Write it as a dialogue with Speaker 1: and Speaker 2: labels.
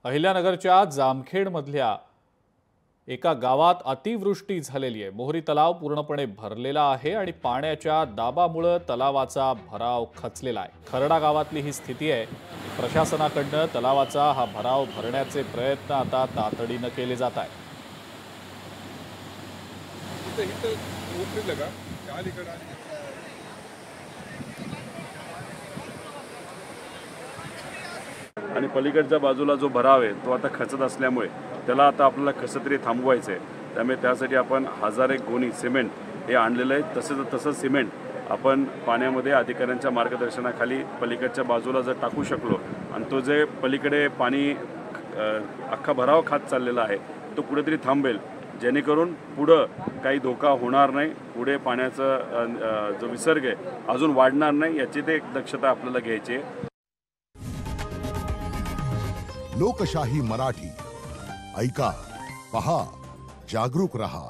Speaker 1: अहिल्यानगरच्या जामखेडमधल्या एका गावात अतिवृष्टी झालेली आहे। मोहरी तलाव पूर्णपणे भरलेला आहे आणि पाण्याच्या दाबामुळे तलावाचा भराव खचलेला आहे। खरडा गावातली ही स्थिती आहे। प्रशासनाकडून तलावाचा हा भराव भरण्याचे प्रयत्न आता तातडीने केले जात आहेत।
Speaker 2: आणि पलीकडच्या बाजूला जो भराव आहे तो आता खचत असल्यामुळे त्याला आता आपल्याला कसं तरी थांबवायचं आहे। त्यामुळे त्यासाठी आपण 1000 गोणी सिमेंट हे आणलेलं आहे। तसंच सिमेंट आपण पाण्यामध्ये अधिकाऱ्यांच्या मार्गदर्शनाखाली पलीकडच्या बाजूला जर टाकू शकलो आणि तो जे पलीकडे पाणी अख्खा भराव खात चाललेला आहे तो कुठेतरी थांबेल, जेणेकरून पुढं काही धोका होणार नाही, पुढे पाण्याचा जो विसर्ग आहे अजून वाढणार नाही याची ते दक्षता आपल्याला घ्यायची आहे।
Speaker 3: लोकशाही मराठी ऐका, पहा, जागरूक रहा।